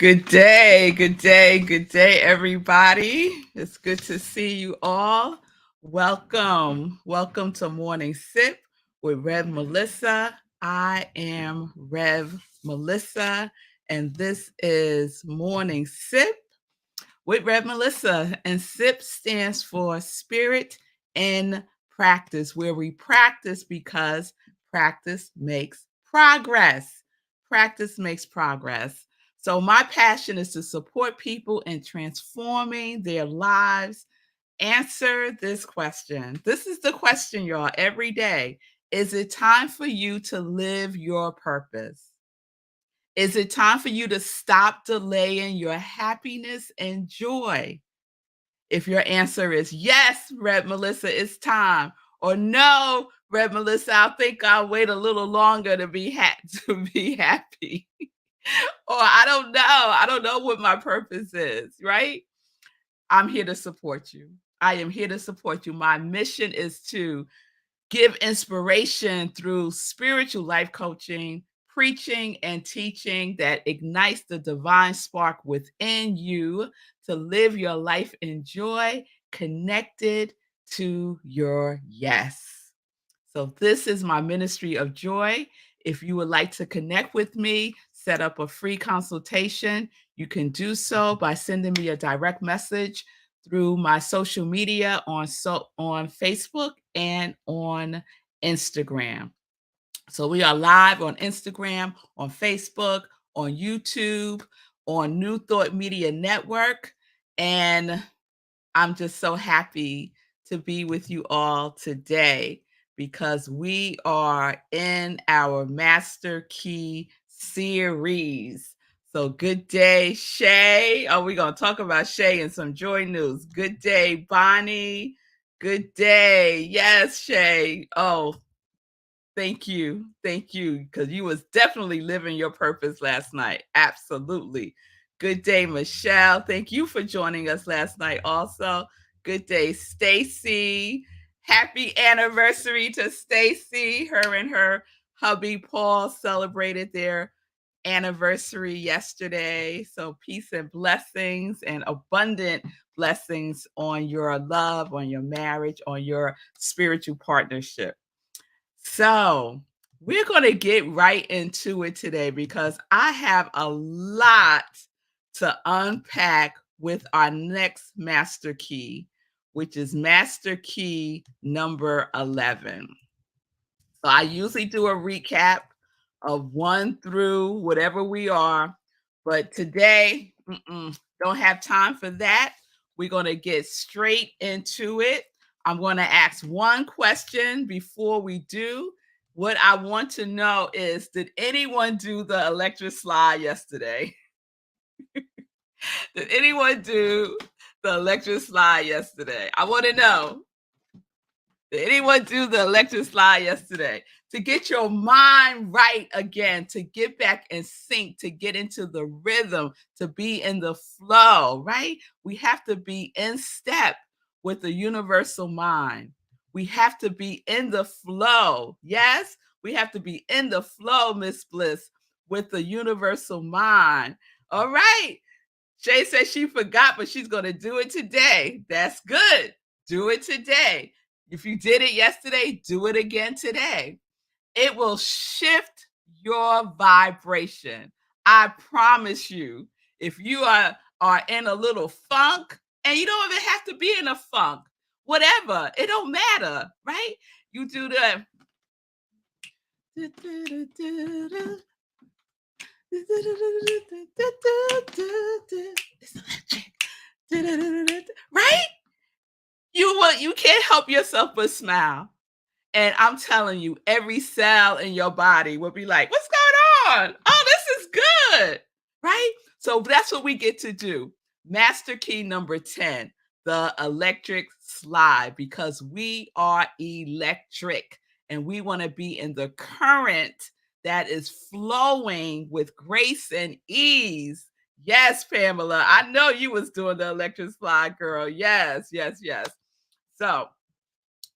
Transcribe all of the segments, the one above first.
Good day, good day, good day, everybody. It's good to see you all. Welcome to Morning Sip with Rev Melissa. I am Rev Melissa, and this is Morning Sip with Rev Melissa. And SIP stands for Spirit in Practice, where we practice because practice makes progress. Practice makes progress. So, my passion is to support people in transforming their lives. Answer this question. This is the question, y'all, every day. Is it time for you to live your purpose? Is it time for you to stop delaying your happiness and joy? If your answer is yes, Red Melissa, it's time. Or no, Red Melissa, I think I'll wait a little longer to be to be happy. Or I don't know. I don't know what my purpose is, right? I'm here to support you. I am here to support you. My mission is to give inspiration through spiritual life coaching, preaching, and teaching that ignites the divine spark within you to live your life in joy, connected to your yes. So, this is my ministry of joy. If you would like to connect with me, set up a free consultation, you can do so by sending me a direct message through my social media on Facebook and on Instagram. So we are live on Instagram, on Facebook, on YouTube, on New Thought Media Network, and I'm just so happy to be with you all today because we are in our Master Key series. So, good day, Shay. Oh, we're going to talk about Shay and some joy news. Good day, Bonnie. Good day. Yes, Shay. Oh, thank you. Thank you. Because you was definitely living your purpose last night. Absolutely. Good day, Michelle. Thank you for joining us last night also. Good day, Stacy. Happy anniversary to Stacy. Her and her hubby Paul celebrated their anniversary yesterday. So peace and blessings and abundant blessings on your love, on your marriage, on your spiritual partnership. So, we're going to get right into it today because I have a lot to unpack with our next master key, which is master key number 11. So, I usually do a recap of 1 through whatever we are, but today, don't have time for that. We're going to get straight into it. I'm going to ask one question before we do. What I want to know is, did anyone do the electric slide yesterday? Did anyone do the electric slide yesterday? I want to know. Did anyone do the electric slide yesterday? To get your mind right again, to get back in sync, to get into the rhythm, to be in the flow, right? We have to be in step with the universal mind. We have to be in the flow. Yes, we have to be in the flow, Miss Bliss, with the universal mind. All right. Shay says she forgot, but she's going to do it today. That's good. Do it today. If you did it yesterday, do it again today. It will shift your vibration. I promise you, if you are in a little funk, and you don't even have to be in a funk, whatever, it don't matter, right? You do the right? You can't help yourself but smile. And I'm telling you, every cell in your body will be like, what's going on? Oh, this is good. Right? So that's what we get to do. Master key number 10, the electric slide, because we are electric and we want to be in the current that is flowing with grace and ease. Yes, Pamela, I know you was doing the electric slide, girl. Yes, yes, yes. So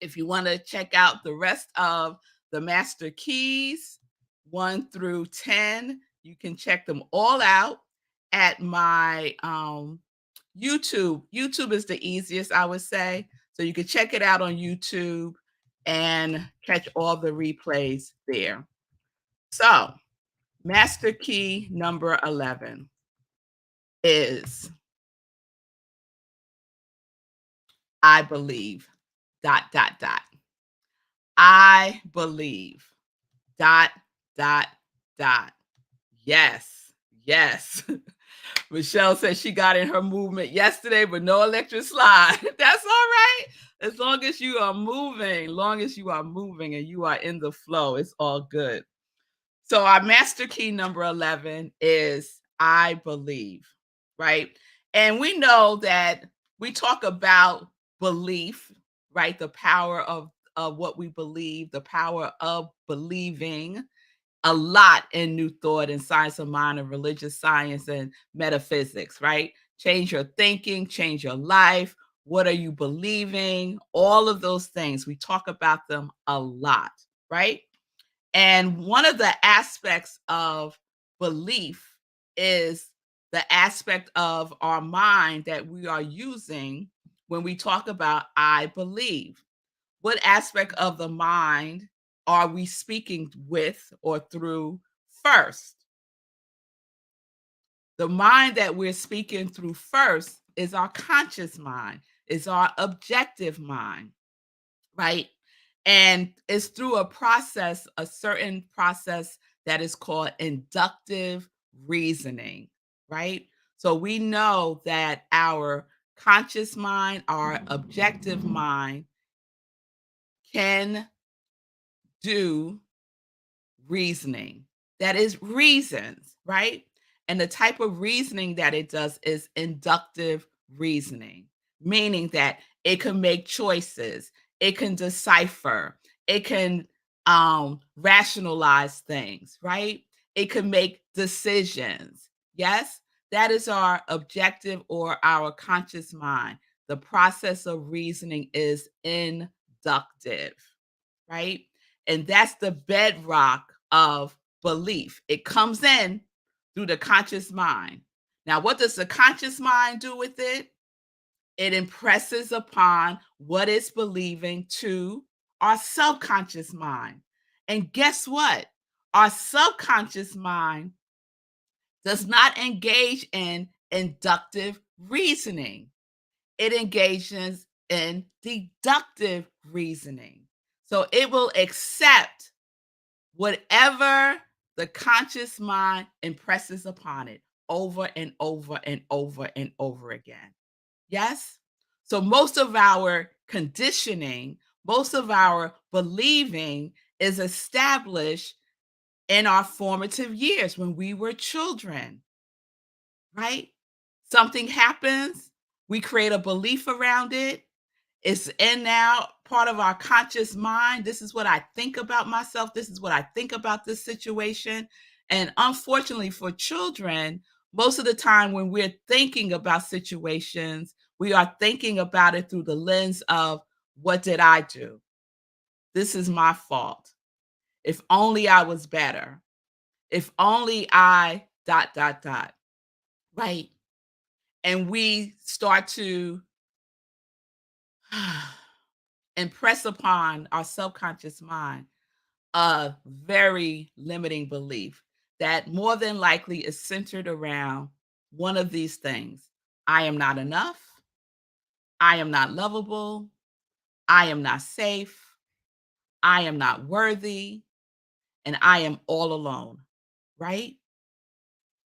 if you want to check out the rest of the master keys, 1 through 10, you can check them all out at my YouTube. YouTube is the easiest, I would say. So you can check it out on YouTube and catch all the replays there. So, master key number 11 is I believe dot dot dot. I believe dot dot dot. Yes. Yes. Michelle said she got in her movement yesterday, but no electric slide. That's all right. As long as you are moving, long as you are moving and you are in the flow, it's all good. So our master key number 11 is I believe, right? And we know that we talk about belief, right? The power of what we believe, the power of believing a lot in New Thought and Science of Mind and religious science and metaphysics, right? Change your thinking, change your life. What are you believing? All of those things. We talk about them a lot, right? And one of the aspects of belief is the aspect of our mind that we are using when we talk about I believe. What aspect of the mind are we speaking with or through first? The mind that we're speaking through first is our conscious mind, is our objective mind, right? And it's through a process, a certain process that is called inductive reasoning, right? So we know that our conscious mind, our objective mind can do reasoning. That is reasons, right? And the type of reasoning that it does is inductive reasoning, meaning that it can make choices, it can decipher, it can rationalize things, right? It can make decisions. Yes, that is our objective or our conscious mind. The process of reasoning is inductive, right? And that's the bedrock of belief. It comes in through the conscious mind. Now, what does the conscious mind do with it? It impresses upon what it's believing to our subconscious mind. And guess what? Our subconscious mind does not engage in inductive reasoning, it engages in deductive reasoning. So it will accept whatever the conscious mind impresses upon it over and over and over and over again. Yes? So most of our conditioning, most of our believing is established in our formative years when we were children, right? Something happens, we create a belief around it, it's in now part of our conscious mind. This is what I think about myself. This is what I think about this situation. And unfortunately for children, most of the time when we're thinking about situations, we are thinking about it through the lens of what did I do? This is my fault. If only I was better. If only I dot dot dot. Right? And we start to impress upon our subconscious mind a very limiting belief that more than likely is centered around one of these things. I am not enough. I am not lovable. I am not safe. I am not worthy. And I am all alone. Right?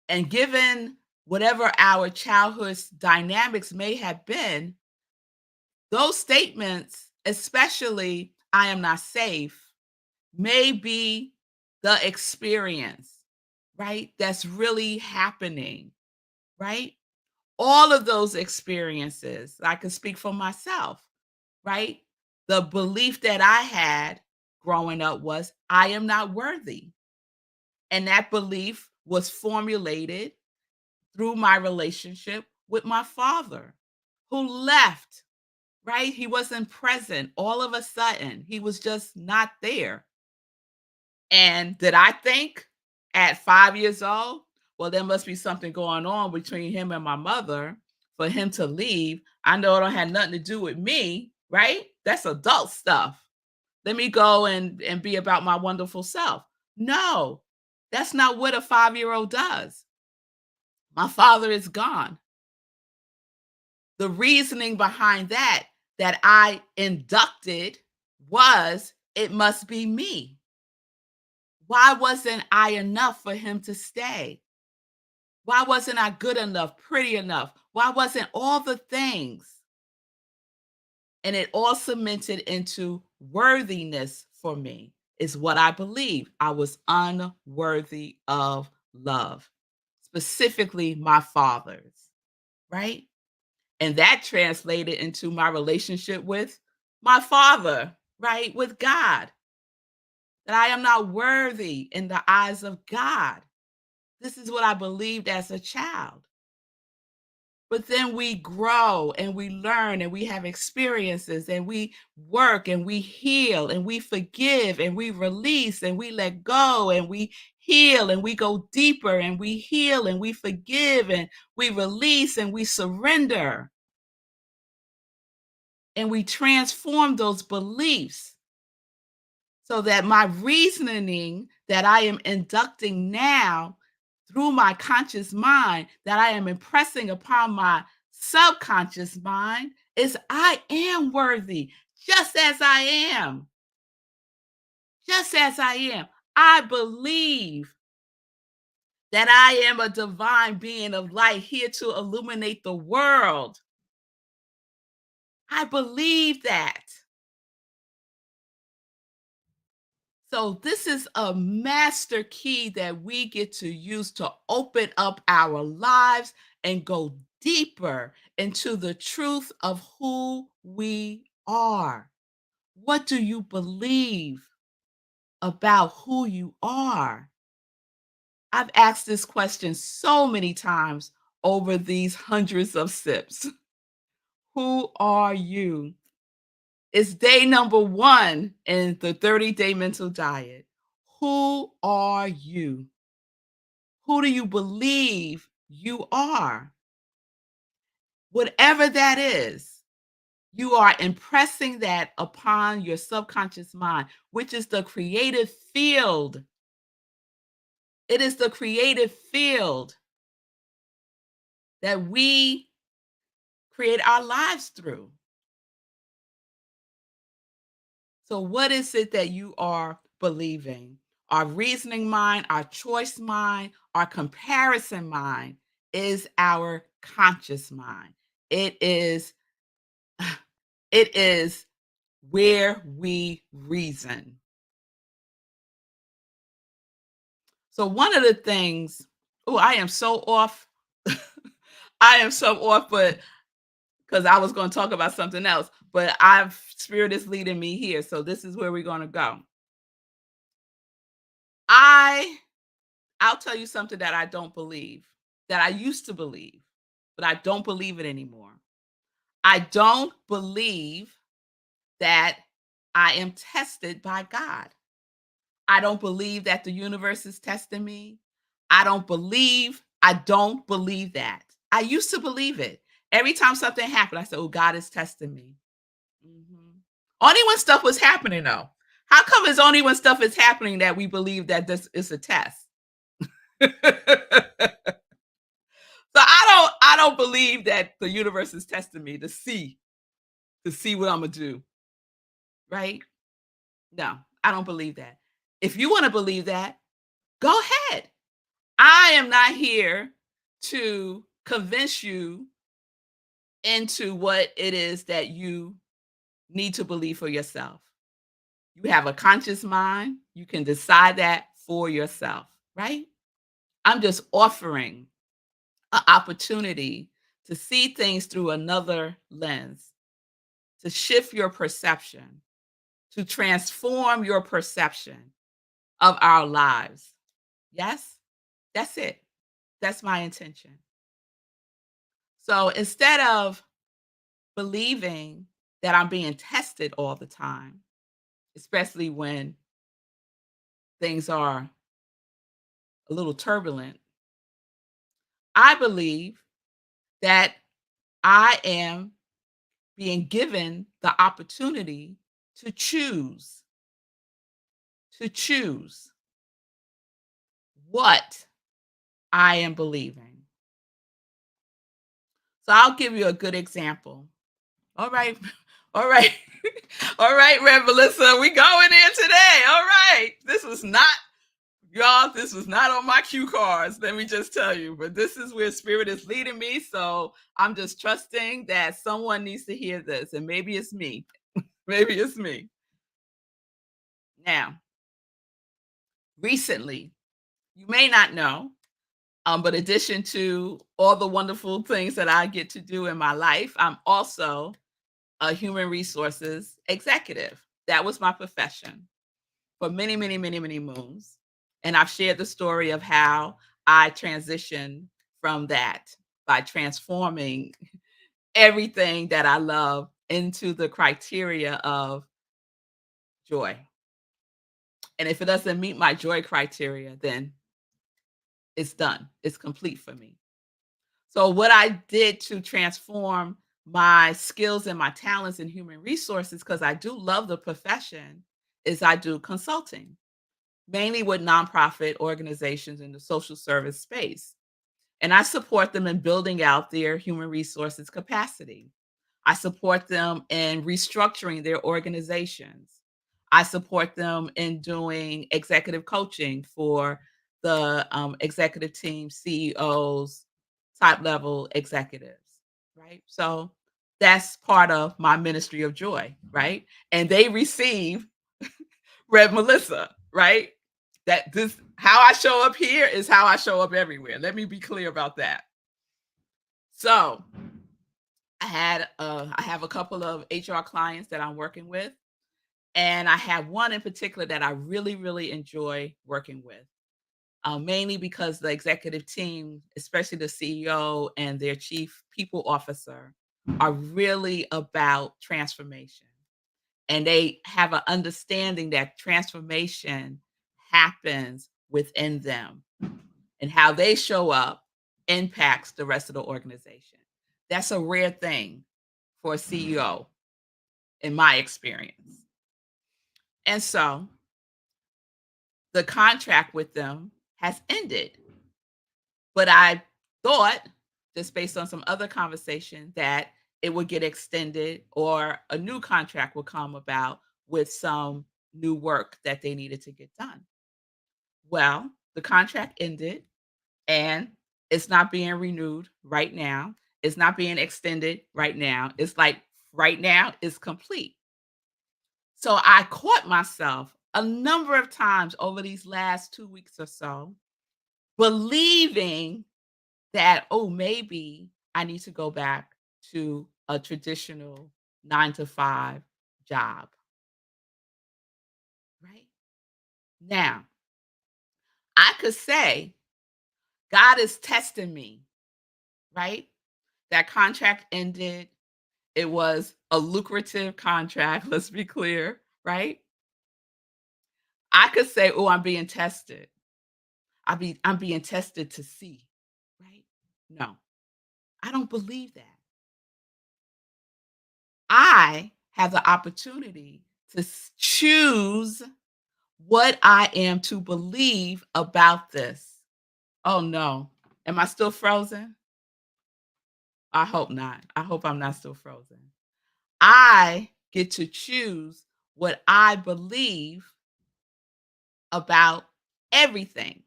And given whatever our childhood's dynamics may have been, those statements, especially I am not safe, may be the experience, right? That's really happening, right? All of those experiences, I can speak for myself, right? The belief that I had growing up was I am not worthy. And that belief was formulated through my relationship with my father, who left, right? He wasn't present all of a sudden. He was just not there. And did I think at 5 years old, well, there must be something going on between him and my mother for him to leave. I know it don't have nothing to do with me, right? That's adult stuff. Let me go and be about my wonderful self. No, that's not what a 5-year-old does. My father is gone. The reasoning behind that I inducted was it must be me. Why wasn't I enough for him to stay? Why wasn't I good enough, pretty enough? Why wasn't all the things? And it all cemented into worthiness for me, is what I believe. I was unworthy of love, specifically my father's, right? And that translated into my relationship with my father, right? With God, that I am not worthy in the eyes of God. This is what I believed as a child. But then we grow and we learn and we have experiences and we work and we heal and we forgive and we release and we let go and we heal and we go deeper and we heal and we forgive and we release and we surrender and we transform those beliefs so that my reasoning that I am inducting now through my conscious mind, that I am impressing upon my subconscious mind, is I am worthy just as I am. Just as I am. I believe that I am a divine being of light here to illuminate the world. I believe that. So this is a master key that we get to use to open up our lives and go deeper into the truth of who we are. What do you believe about who you are? I've asked this question so many times over these hundreds of sips. Who are you? It's day number 1 in the 30-day mental diet. Who are you? Who do you believe you are? Whatever that is, you are impressing that upon your subconscious mind, which is the creative field. It is the creative field that we create our lives through. So, what is it that you are believing? Our reasoning mind, our choice mind, our comparison mind is our conscious mind. It is it is where we reason. So one of the things, oh, I am so off. I am so off, but because I was going to talk about something else, but I've spirit is leading me here. So this is where we're going to go. I I'll tell you something that I don't believe, that I used to believe, but I don't believe it anymore. I don't believe that I am tested by God. I don't believe that the universe is testing me. I don't believe that. I used to believe it. Every time something happened, I said, oh, God is testing me. Only when stuff was happening, though. How come it's only when stuff is happening that we believe that this is a test? So I don't believe that the universe is testing me to see what I'm gonna do, right? No, I don't believe that. If you want to believe that, go ahead. I am not here to convince you into what it is that you need to believe for yourself. You have a conscious mind. You can decide that for yourself, right? I'm just offering an opportunity to see things through another lens, to shift your perception, to transform your perception of our lives. Yes, that's it. That's my intention. So instead of believing that I'm being tested all the time, especially when things are a little turbulent, I believe that I am being given the opportunity to choose what I am believing. So I'll give you a good example. All right. All right. All right, Rev Melissa, we going in today. All right. This was not, y'all, this was not on my cue cards. Let me just tell you, but this is where spirit is leading me. So I'm just trusting that someone needs to hear this. And maybe it's me. Maybe it's me. Now, recently, you may not know, but addition to all the wonderful things that I get to do in my life, I'm also a human resources executive. That was my profession for many, many, many, many moons. And I've shared the story of how I transitioned from that by transforming everything that I love into the criteria of joy. And if it doesn't meet my joy criteria, then it's done. It's complete for me. So, what I did to transform my skills and my talents in human resources, because I do love the profession, is I do consulting, mainly with nonprofit organizations in the social service space. And I support them in building out their human resources capacity. I support them in restructuring their organizations. I support them in doing executive coaching for the executive team, CEOs, top level executives, right? So that's part of my ministry of joy, right? And they receive Rev Melissa, right? That this how I show up here is how I show up everywhere. Let me be clear about that. So I have a couple of HR clients that I'm working with, and I have one in particular that I really, really enjoy working with. Mainly because the executive team, especially the CEO and their chief people officer, are really about transformation. And they have an understanding that transformation happens within them and how they show up impacts the rest of the organization. That's a rare thing for a CEO, in my experience. And so the contract with them has ended. But I thought, just based on some other conversation, that it would get extended or a new contract would come about with some new work that they needed to get done. Well, the contract ended and it's not being renewed right now. It's not being extended right now. It's like right now it's complete. So I caught myself a number of times over these last 2 weeks or so believing that, oh, maybe I need to go back to a traditional 9 to 5 job, right? Now, I could say God is testing me, right? That contract ended. It was a lucrative contract, let's be clear, right? I could say, oh, I'm being tested. I'm being tested to see, right? No, I don't believe that. I have the opportunity to choose what I am to believe about this. Oh no. Am I still frozen? I hope not. I hope I'm not still frozen. I get to choose what I believe about everything.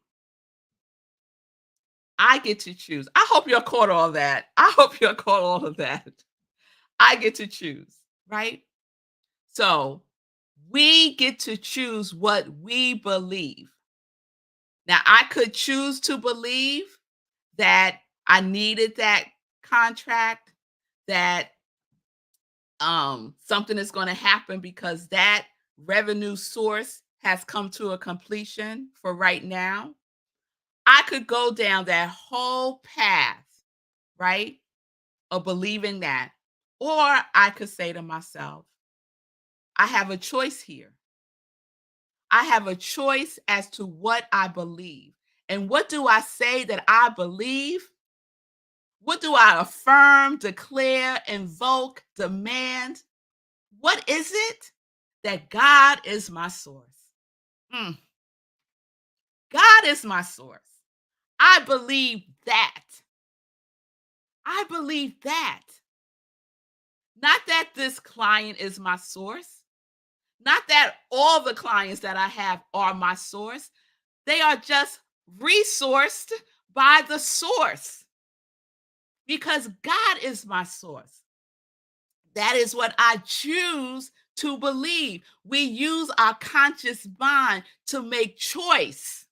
I get to choose. I hope you're caught all that. I hope you're caught all of that. I get to choose, right? So we get to choose what we believe. Now, I could choose to believe that I needed that contract, that something is going to happen because that revenue source has come to a completion for right now. I could go down that whole path, right, of believing that. Or I could say to myself, I have a choice here. I have a choice as to what I believe. And what do I say that I believe? What do I affirm, declare, invoke, demand? What is it? That God is my source. Mm, God is my source. I believe that. I believe that. Not that this client is my source. Not that all the clients that I have are my source. They are just resourced by the source because God is my source. That is what I choose to believe. We use our conscious mind to make choice.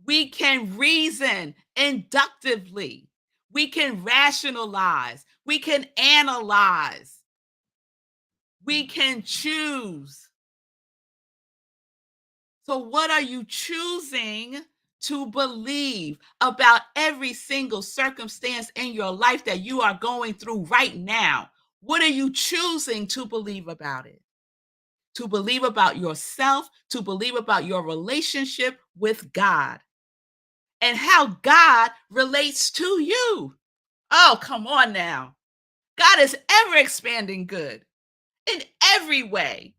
We can reason inductively. We can rationalize. We can analyze. We can choose. So, what are you choosing to believe about every single circumstance in your life that you are going through right now? What are you choosing to believe about it? To believe about yourself, to believe about your relationship with God and how God relates to you. Oh, come on now. God is ever expanding good in every way.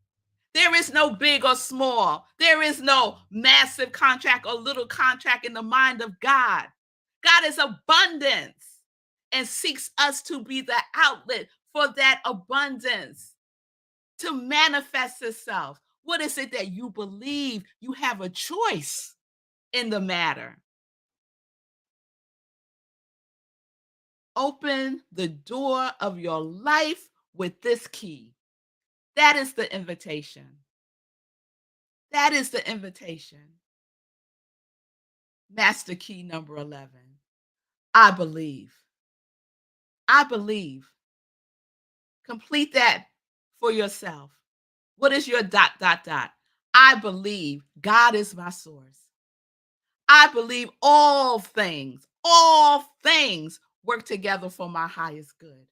There is no big or small. There is no massive contract or little contract in the mind of God. God is abundance and seeks us to be the outlet for that abundance to manifest itself. What is it that you believe? You have a choice in the matter. Open the door of your life with this key. That is the invitation. That is the invitation. Master key number 11. I believe. I believe. Complete that for yourself. What is your dot, dot, dot? I believe God is my source. I believe all things work together for my highest good.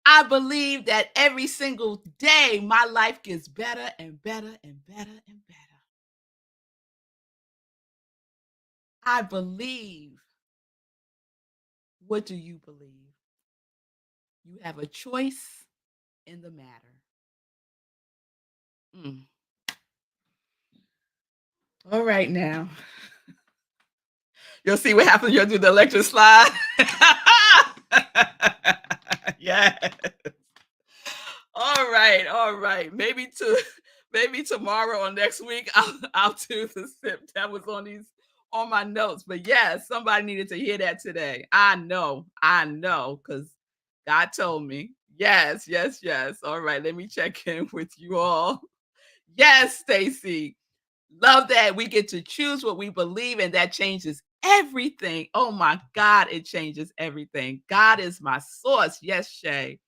I believe that every single day my life gets better and better and better and better. I believe. What do you believe? You have a choice in the matter. Mm. All right now. You'll see what happens. You'll do the electric slide. Yes. All right, all right. Maybe tomorrow or next week I'll do the sip that was on my notes. But yes, somebody needed to hear that today. I know, because God told me. Yes, yes, yes. All right, let me check in with you all. Yes, Stacy. Love that we get to choose what we believe, and that changes everything. Oh my God, it changes everything. God is my source. Yes, Shay.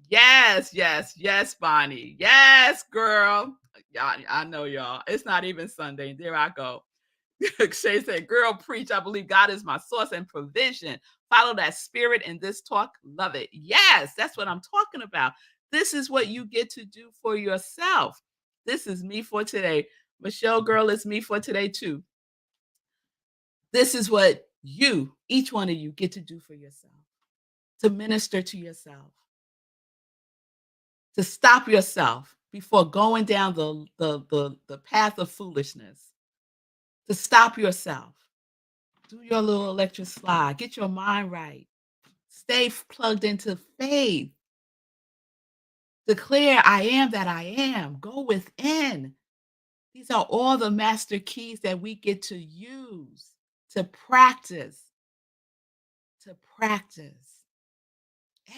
Yes, yes, yes, Bonnie. Yes, girl. Y'all, I know y'all. It's not even Sunday. There I go. Shay said, girl, preach. I believe God is my source and provision. Follow that spirit in this talk. Love it. Yes, that's what I'm talking about. This is what you get to do for yourself. This is me for today. Michelle, girl, it's me for today too. This is what each one of you, get to do for yourself, to minister to yourself, to stop yourself before going down the path of foolishness, to stop yourself. Do your little electric slide. Get your mind right. Stay plugged into faith. Declare, I am that I am. Go within. These are all the master keys that we get to use to practice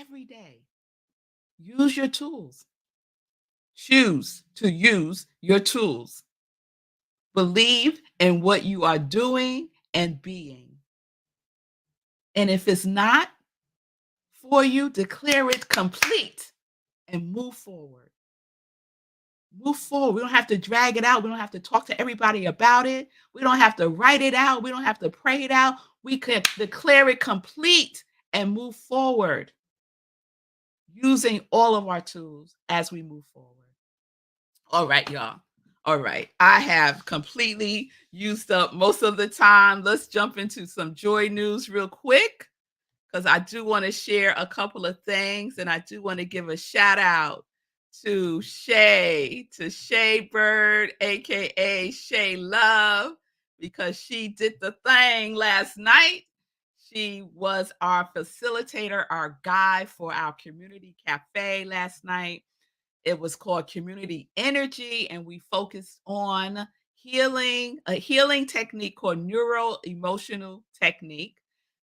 every day. Use your tools. Choose to use your tools. Believe in what you are doing and being. And if it's not for you, declare it complete and move forward. Move forward. We don't have to drag it out. We don't have to talk to everybody about it. We don't have to write it out. We don't have to pray it out. We can declare it complete and move forward using all of our tools as we move forward. All right, y'all. All right. I have completely used up most of the time. Let's jump into some joy news real quick because I do want to share a couple of things and I do want to give a shout out to Shay Bird, aka Shay Love, because she did the thing last night. She was our facilitator, our guide for our community cafe last night. It was called Community Energy, and we focused on healing, a healing technique called neuro emotional technique.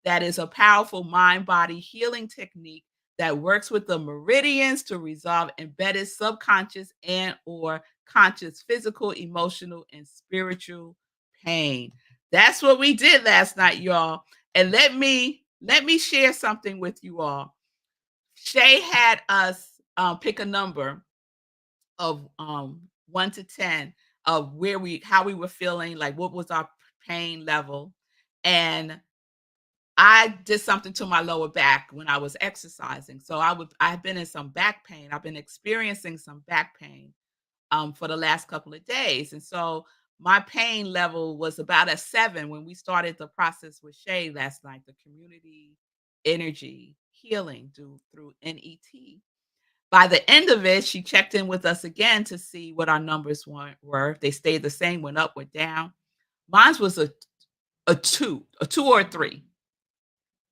That is a powerful mind body healing technique that works with the meridians to resolve embedded subconscious and or conscious physical, emotional, and spiritual pain. That's what we did last night, y'all. And let me share something with you all. Shay had us pick a number of 1 to 10 of where we how we were feeling, like what was our pain level. And I did something to my lower back when I was exercising. So I've been in some back pain. I've been experiencing some back pain for the last couple of days. And so my pain level was about a 7 when we started the process with Shay last night, the community energy healing through NET. By the end of it, she checked in with us again to see what our numbers were. If they stayed the same, went up, went down. Mine was a 2 or a 3.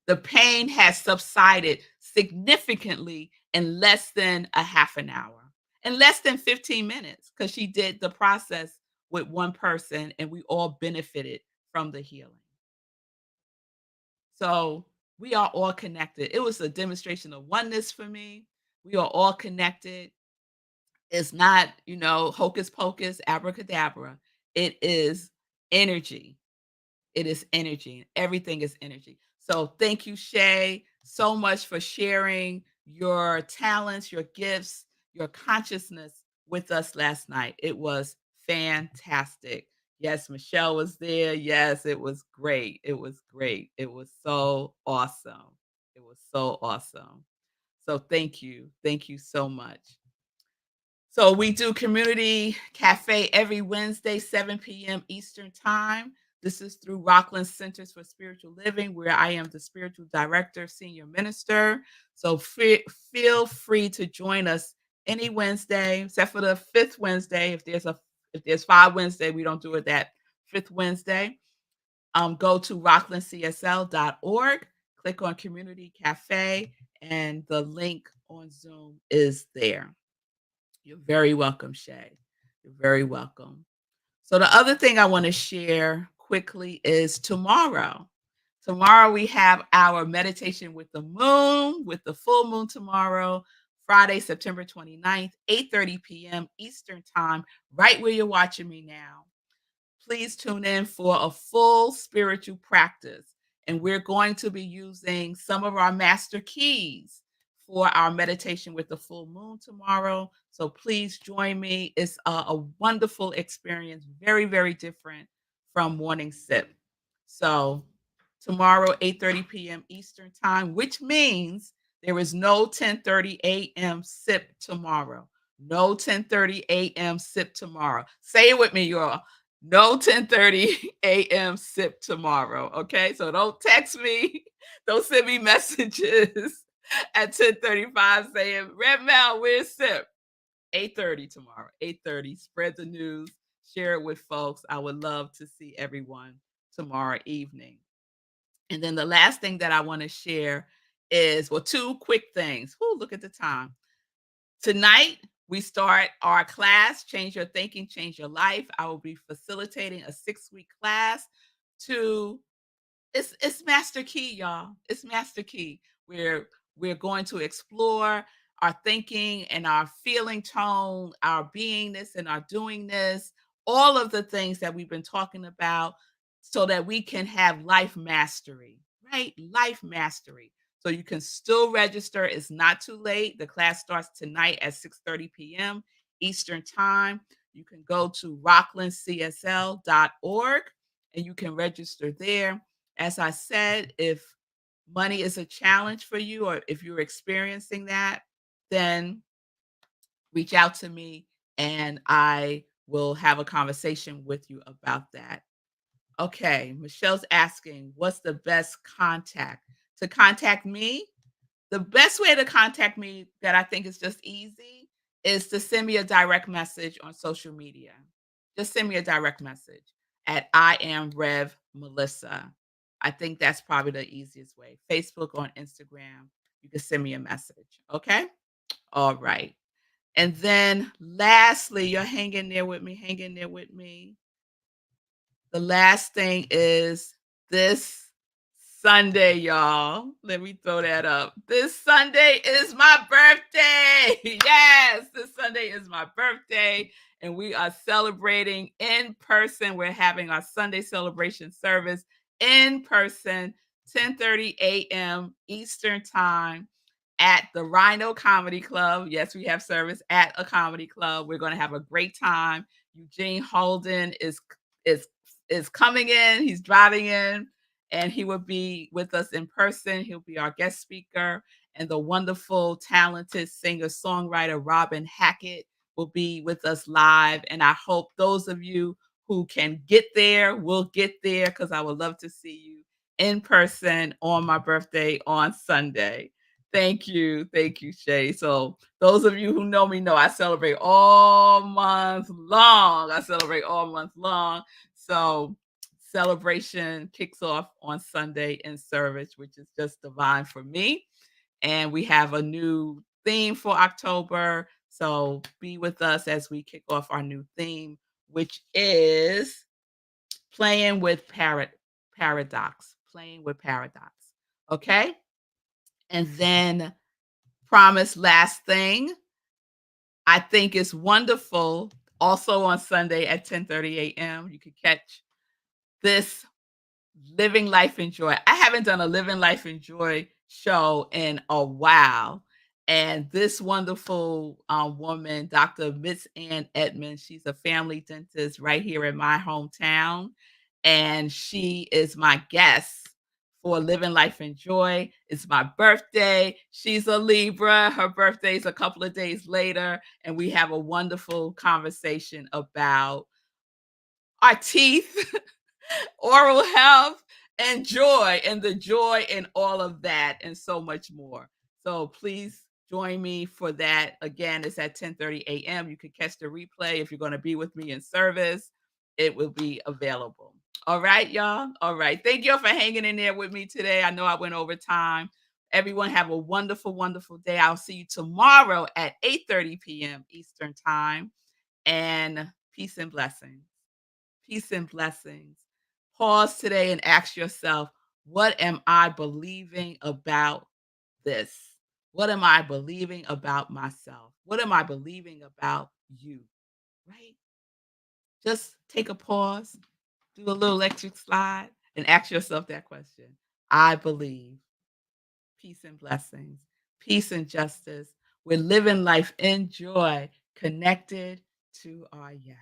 The pain has subsided significantly in less than a half an hour, in less than 15 minutes, because she did the process with one person and we all benefited from the healing. So we are all connected. It was a demonstration of oneness for me. We are all connected. It's not, hocus pocus, abracadabra. It is energy. It is energy. Everything is energy. So thank you, Shay, so much for sharing your talents, your gifts, your consciousness with us last night. It was fantastic. Yes, Michelle was there. Yes, it was great. It was great. It was so awesome. It was so awesome. So thank you. Thank you so much. So we do community cafe every Wednesday, 7 p.m. Eastern time. This is through Rockland Centers for Spiritual Living, where I am the spiritual director, senior minister. So feel free to join us any Wednesday, except for the fifth Wednesday. If there's 5 Wednesday, we don't do it that fifth Wednesday. Go to rocklandcsl.org, click on Community Cafe, and the link on Zoom is there. You're very welcome, Shay. You're very welcome. So the other thing I want to share quickly is tomorrow. Tomorrow we have our meditation with the moon, with the full moon tomorrow, Friday, September 29th, 8:30 p.m. Eastern time, right where you're watching me now. Please tune in for a full spiritual practice. And we're going to be using some of our master keys for our meditation with the full moon tomorrow. So please join me. It's a wonderful experience, very, very different from morning sip. So tomorrow, 8:30 p.m. Eastern time, which means there is no 10:30 a.m. sip tomorrow. No 10:30 a.m. sip tomorrow. Say it with me, y'all. No 10:30 a.m. sip tomorrow. Okay. So don't text me. Don't send me messages at 10:35 saying, Red Mel, where's sip? 8:30 tomorrow. 8:30. Spread the news. Share it with folks. I would love to see everyone tomorrow evening. And then the last thing that I want to share is, well, two quick things. Whoo, look at the time. Tonight, we start our class, Change Your Thinking, Change Your Life. I will be facilitating a 6-week class to it's master key, y'all. It's master key. We're going to explore our thinking and our feeling tone, our beingness and our doingness, all of the things that we've been talking about so that we can have life mastery, right? Life mastery. So you can still register. It's not too late. The class starts tonight at 6:30 p.m. Eastern Time. You can go to rocklandcsl.org and you can register there. As I said, if money is a challenge for you or if you're experiencing that, then reach out to me and I we'll have a conversation with you about that. Okay, Michelle's asking, what's the best contact? To contact me, the best way to contact me that I think is just easy is to send me a direct message on social media. Just send me a direct message at I am Rev Melissa. I think that's probably the easiest way. Facebook or Instagram, you can send me a message. Okay. All right. And then lastly, you're hanging there with me, hanging there with me. The last thing is this Sunday, y'all. Let me throw that up. This Sunday is my birthday. Yes, this Sunday is my birthday, and we are celebrating in person. We're having our Sunday celebration service in person, 10:30 a.m. Eastern Time at the Rhino Comedy Club. Yes, we have service at a comedy club. We're going to have a great time. Eugene Holden is is coming in. He's driving in, and he will be with us in person. He'll be our guest speaker, and the wonderful, talented singer-songwriter Robin Hackett will be with us live. And I hope those of you who can get there will get there because I would love to see you in person on my birthday on Sunday. Thank you. Thank you, Shay. So those of you who know me know I celebrate all month long. I celebrate all month long. So celebration kicks off on Sunday in service, which is just divine for me. And we have a new theme for October. So be with us as we kick off our new theme, which is playing with paradox, playing with paradox. Okay. And then promise last thing. I think it's wonderful. Also on Sunday at 10:30 a.m. You can catch this Living Life in Joy. I haven't done a Living Life in Joy show in a while. And this wonderful woman, Dr. Miss Ann Edmonds, she's a family dentist right here in my hometown. And she is my guest for Living Life in Joy. It's my birthday. She's a Libra. Her birthday is a couple of days later. And we have a wonderful conversation about our teeth, oral health, and joy, and the joy in all of that, and so much more. So please join me for that. Again, it's at 10:30 a.m. You can catch the replay if you're going to be with me in service. It will be available. All right, y'all. All right. Thank you all for hanging in there with me today. I know I went over time. Everyone have a wonderful, wonderful day. I'll see you tomorrow at 8:30 p.m. Eastern Time. And peace and blessings. Peace and blessings. Pause today and ask yourself, what am I believing about this? What am I believing about myself? What am I believing about you? Right? Just take a pause, do a little electric slide, and ask yourself that question. I believe peace and blessings, peace and justice. We're living life in joy, connected to our yes.